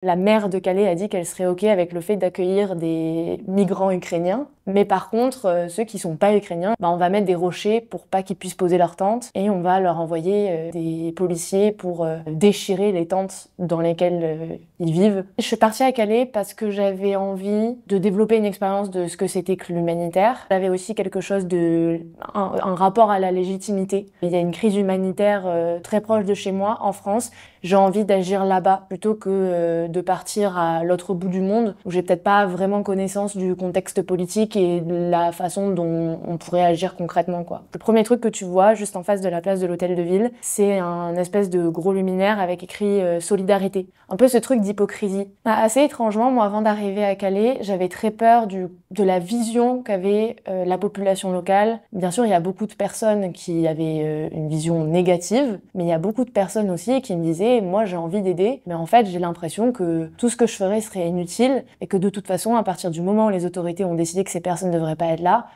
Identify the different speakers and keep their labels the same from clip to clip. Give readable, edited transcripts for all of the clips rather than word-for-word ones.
Speaker 1: La maire de Calais a dit qu'elle serait OK avec le fait d'accueillir des migrants ukrainiens. Mais par contre, ceux qui sont pas ukrainiens, on va mettre des rochers pour pas qu'ils puissent poser leur tente et on va leur envoyer des policiers pour déchirer les tentes dans lesquelles ils vivent. Je suis partie à Calais parce que j'avais envie de développer une expérience de ce que c'était que l'humanitaire. J'avais aussi quelque chose un rapport à la légitimité. Il y a une crise humanitaire très proche de chez moi, en France. J'ai envie d'agir là-bas plutôt que de partir à l'autre bout du monde où j'ai peut-être pas vraiment connaissance du contexte politique et de la façon dont on pourrait agir concrètement, quoi. Le premier truc que tu vois juste en face de la place de l'hôtel de ville, c'est un espèce de gros luminaire avec écrit solidarité. Un peu ce truc d'hypocrisie. Assez étrangement, moi, avant d'arriver à Calais, j'avais très peur de la vision qu'avait la population locale. Bien sûr, il y a beaucoup de personnes qui avaient une vision négative, mais il y a beaucoup de personnes aussi qui me disaient « moi, j'ai envie d'aider, mais en fait, j'ai l'impression que tout ce que je ferais serait inutile et que de toute façon, à partir du moment où les autorités ont décidé que ces personnes ne devraient pas être là,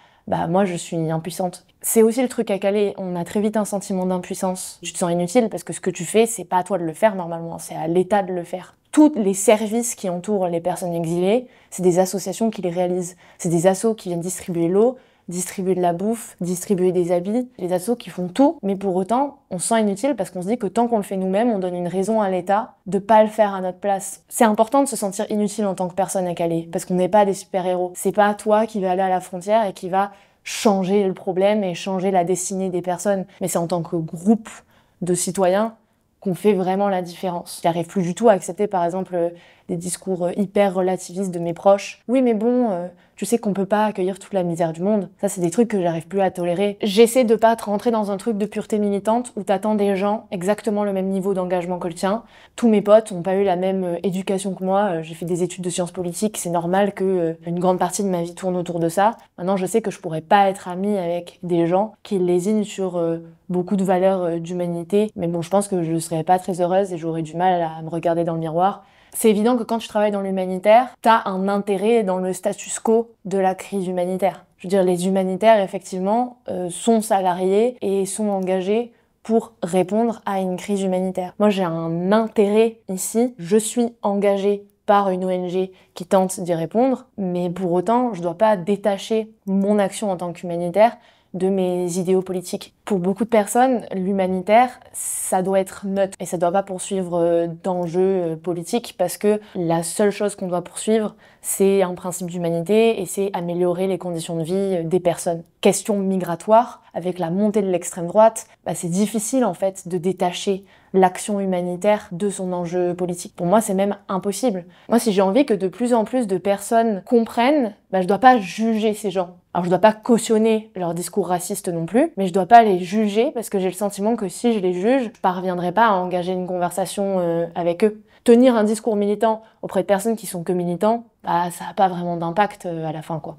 Speaker 1: moi, je suis impuissante. » C'est aussi le truc à Calais, on a très vite un sentiment d'impuissance. Tu te sens inutile parce que ce que tu fais, c'est pas à toi de le faire normalement, c'est à l'État de le faire. Tous les services qui entourent les personnes exilées, c'est des associations qui les réalisent. C'est des assos qui viennent distribuer l'eau, distribuer de la bouffe, distribuer des habits, les assos qui font tout, mais pour autant, on se sent inutile parce qu'on se dit que tant qu'on le fait nous-mêmes, on donne une raison à l'État de pas le faire à notre place. C'est important de se sentir inutile en tant que personne à Calais, parce qu'on n'est pas des super-héros. C'est pas toi qui vas aller à la frontière et qui va changer le problème et changer la destinée des personnes, mais c'est en tant que groupe de citoyens qu'on fait vraiment la différence. J'arrive plus du tout à accepter, par exemple, des discours hyper relativistes de mes proches. Oui, mais bon, tu sais qu'on peut pas accueillir toute la misère du monde. Ça, c'est des trucs que j'arrive plus à tolérer. J'essaie de pas rentrer dans un truc de pureté militante où t'attends des gens exactement le même niveau d'engagement que le tien. Tous mes potes ont pas eu la même éducation que moi. J'ai fait des études de sciences politiques. C'est normal que une grande partie de ma vie tourne autour de ça. Maintenant, je sais que je pourrais pas être amie avec des gens qui lésinent sur beaucoup de valeurs d'humanité. Mais bon, je pense que je serais pas très heureuse et j'aurais du mal à me regarder dans le miroir. C'est évident que quand tu travailles dans l'humanitaire, t'as un intérêt dans le status quo de la crise humanitaire. Je veux dire, les humanitaires, effectivement, sont salariés et sont engagés pour répondre à une crise humanitaire. Moi, j'ai un intérêt ici. Je suis engagée par une ONG qui tente d'y répondre, mais pour autant, je dois pas détacher mon action en tant qu'humanitaire de mes idéaux politiques. Pour beaucoup de personnes, l'humanitaire, ça doit être neutre et ça doit pas poursuivre d'enjeux politiques parce que la seule chose qu'on doit poursuivre, c'est un principe d'humanité et c'est améliorer les conditions de vie des personnes. Question migratoire, avec la montée de l'extrême droite, c'est difficile en fait de détacher l'action humanitaire de son enjeu politique. Pour moi, c'est même impossible. Moi, si j'ai envie que de plus en plus de personnes comprennent, je dois pas juger ces gens. Alors, je dois pas cautionner leur discours raciste non plus, mais je dois pas les juger parce que j'ai le sentiment que si je les juge, je parviendrai pas à engager une conversation avec eux. Tenir un discours militant auprès de personnes qui sont que militants, ça a pas vraiment d'impact à la fin, quoi.